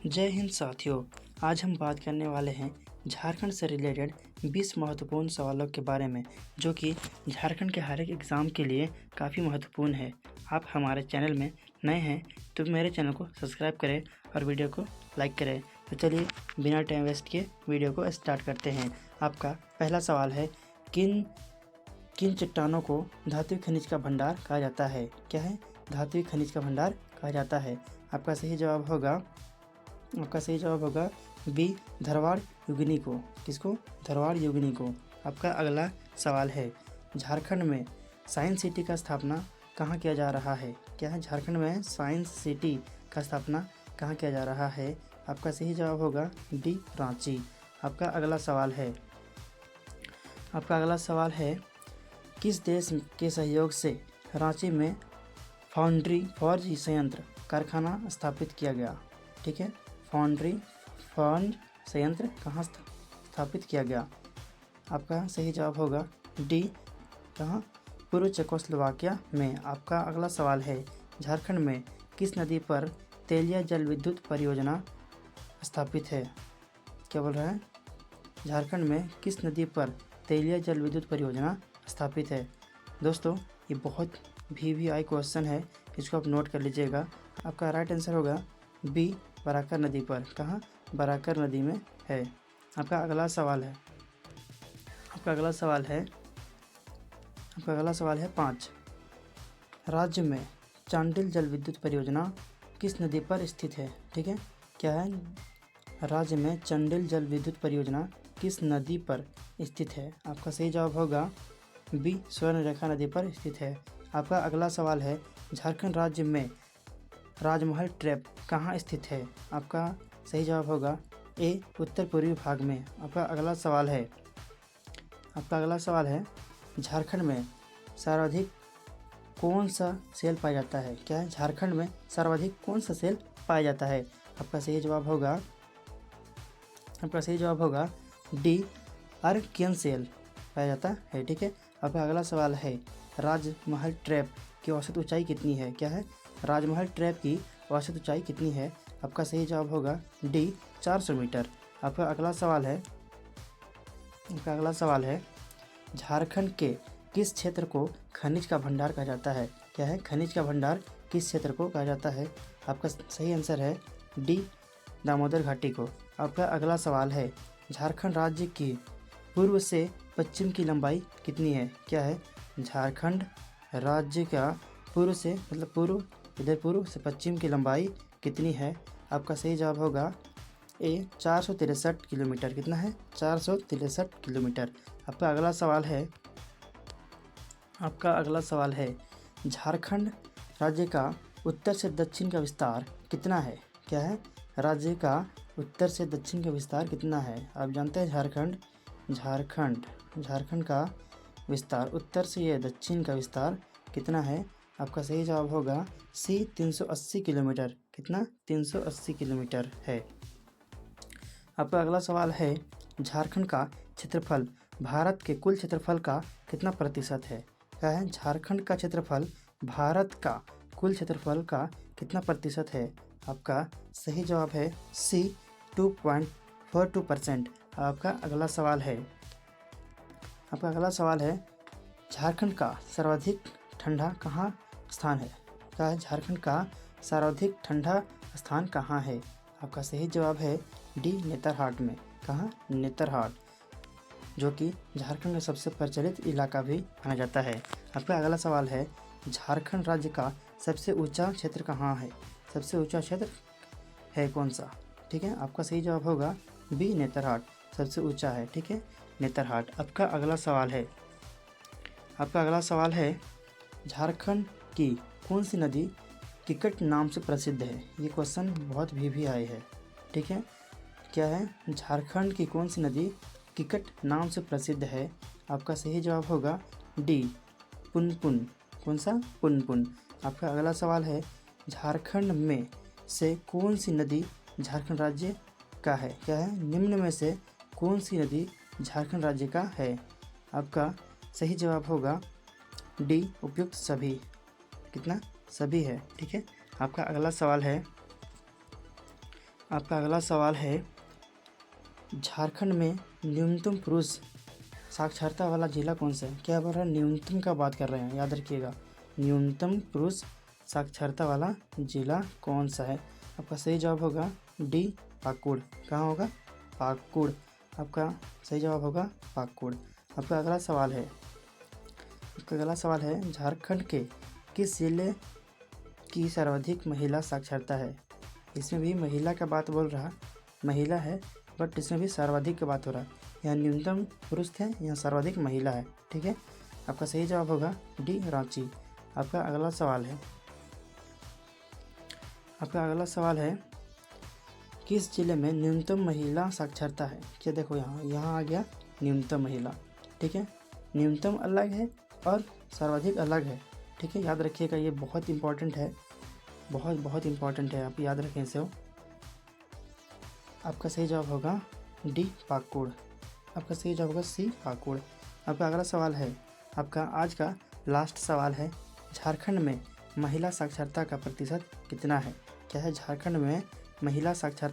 जय हिंद साथियों। आज हम बात करने वाले हैं झारखंड से रिलेटेड 20 महत्वपूर्ण सवालों के बारे में, जो कि झारखंड के हर एक एग्ज़ाम के लिए काफ़ी महत्वपूर्ण है। आप हमारे चैनल में नए हैं तो मेरे चैनल को सब्सक्राइब करें और वीडियो को लाइक करें। तो चलिए बिना टाइम वेस्ट किए वीडियो को स्टार्ट करते हैं। आपका पहला सवाल है, किन किन चट्टानों को धात्विक खनिज का भंडार कहा जाता है? क्या है? धात्विक खनिज का भंडार कहा जाता है। आपका सही जवाब होगा बी, धरवाड़ युगिनी को। किसको? धरवाड़ युगिनी को। आपका अगला सवाल है, झारखंड में साइंस सिटी का स्थापना कहाँ किया जा रहा है? क्या है? झारखंड में साइंस सिटी का स्थापना कहाँ किया जा रहा है? आपका सही जवाब होगा डी, रांची। आपका अगला सवाल है, किस देश के सहयोग से रांची में फाउंड्री फॉर्ज संयंत्र कारखाना स्थापित किया गया? ठीक है, फाउंड्री फॉर्ज संयंत्र कहाँ स्थापित किया गया? आपका सही जवाब होगा डी, कहाँ? पूर्व चेकोस्लोवाकिया में। आपका अगला सवाल है, झारखंड में किस नदी पर तेलिया जल विद्युत परियोजना स्थापित है? क्या बोल रहा है? झारखंड में किस नदी पर तेलिया जल विद्युत परियोजना स्थापित है? दोस्तों, ये बहुत VVI क्वेश्चन है, इसको आप नोट कर लीजिएगा। आपका राइट आंसर होगा बी, बराकर नदी पर। कहाँ? बराकर नदी में है। आपका अगला सवाल है 5। राज्य में चांडिल जल विद्युत परियोजना किस नदी पर स्थित है? ठीक है, क्या है? राज्य में चांडिल जल विद्युत परियोजना किस नदी पर स्थित है? आपका सही जवाब होगा बी, स्वर्णरेखा नदी पर स्थित है। आपका अगला सवाल है, झारखंड राज्य में राजमहल ट्रैप कहाँ स्थित है? आपका सही जवाब होगा ए, उत्तर पूर्वी भाग में। आपका अगला सवाल है, झारखंड में सर्वाधिक कौन सा सेल पाया जाता है? क्या है? झारखंड में सर्वाधिक कौन सा सेल पाया जाता है? आपका सही जवाब होगा डी, अर्कियन सेल पाया जाता है। ठीक है। आपका अगला सवाल है, राजमहल ट्रैप की औसत ऊंचाई कितनी है? क्या है? राजमहल ट्रैप की औसत ऊंचाई कितनी है? आपका सही जवाब होगा डी, 400 मीटर। आपका अगला सवाल है, झारखंड के किस क्षेत्र को खनिज का भंडार कहा जाता है? क्या है? खनिज का भंडार किस क्षेत्र को कहा जाता है? आपका सही आंसर है डी, दामोदर घाटी को। आपका अगला सवाल है, झारखंड राज्य की पूर्व से पश्चिम की लंबाई कितनी है? क्या है? झारखंड राज्य का पूर्व से पूर्व से पश्चिम की लंबाई कितनी है? आपका सही जवाब होगा ए, 463 किलोमीटर। कितना है? 463 किलोमीटर। आपका अगला सवाल है, झारखंड राज्य का उत्तर से दक्षिण का विस्तार कितना है? क्या है? राज्य का उत्तर से दक्षिण का विस्तार कितना है? आप जानते हैं झारखंड का विस्तार, उत्तर से या दक्षिण का विस्तार कितना है? आपका सही जवाब होगा सी, 380 किलोमीटर। कितना? 380 किलोमीटर है। आपका अगला सवाल है, झारखंड का क्षेत्रफल भारत के कुल क्षेत्रफल का कितना प्रतिशत है? क्या है? झारखंड का क्षेत्रफल भारत का कुल क्षेत्रफल का कितना प्रतिशत है? आपका सही जवाब है सी, 2.42%। आपका अगला सवाल है, झारखंड का सर्वाधिक ठंडा कहाँ स्थान है? क्या है? झारखंड का सर्वाधिक ठंडा स्थान कहाँ है? आपका सही जवाब है डी, नेतरहाट में। कहाँ? नेतरहाट, जो कि झारखंड का सबसे प्रचलित इलाका भी माना जाता है। आपका अगला सवाल है, झारखंड राज्य का सबसे ऊंचा क्षेत्र कहाँ है? सबसे ऊंचा क्षेत्र है कौन सा? ठीक है। आपका सही जवाब होगा बी, नेतरहाट सबसे ऊंचा है। ठीक है, नेतरहाट। आपका अगला सवाल है, झारखंड की कौन सी नदी किकट नाम से प्रसिद्ध है? ये क्वेश्चन बहुत VVI है। ठीक है, क्या है? झारखंड की कौन सी नदी किकट नाम से प्रसिद्ध है? आपका सही जवाब होगा डी, पुनपुन। कौन सा? पुनपुन। आपका अगला सवाल है, झारखंड में से कौन सी नदी झारखंड राज्य का है? क्या है? निम्न में से कौन सी नदी झारखंड राज्य का है? आपका सही जवाब होगा डी, उपयुक्त सभी। कितना? सभी है। ठीक है। आपका अगला सवाल है, आपका अगला सवाल है, झारखंड में न्यूनतम पुरुष साक्षरता वाला जिला कौन सा है? क्या बोल रहा है? न्यूनतम का बात कर रहे हैं, याद रखिएगा। न्यूनतम पुरुष साक्षरता वाला जिला कौन सा है? आपका सही जवाब होगा डी, पाकुड़। कहाँ होगा? पाकुड़। आपका सही जवाब होगा पाकुड़। आपका अगला सवाल है, झारखंड के किस जिले की सर्वाधिक महिला साक्षरता है? इसमें भी महिला का बात बोल रहा, महिला है, बट इसमें भी सर्वाधिक की बात हो रहा है। यहाँ न्यूनतम पुरुष थे, यहाँ सर्वाधिक महिला है। ठीक है, आपका सही जवाब होगा डी, रांची। आपका अगला सवाल है, किस जिले में न्यूनतम महिला साक्षरता है? क्या देखो, यहाँ आ गया न्यूनतम महिला। ठीक है, न्यूनतम अलग है और सर्वाधिक अलग है। ठीक है, याद रखिएगा, ये बहुत इंपॉर्टेंट है, बहुत इंपॉर्टेंट है, आप याद रखें इसे। आपका सही जवाब होगा डी, पाकुड़। आपका सही जवाब होगा सी, पाकुड़। आपका अगला सवाल है, आपका आज का लास्ट सवाल है, झारखंड में महिला साक्षरता का प्रतिशत कितना है? क्या है? झारखंड में महिला साक्षरता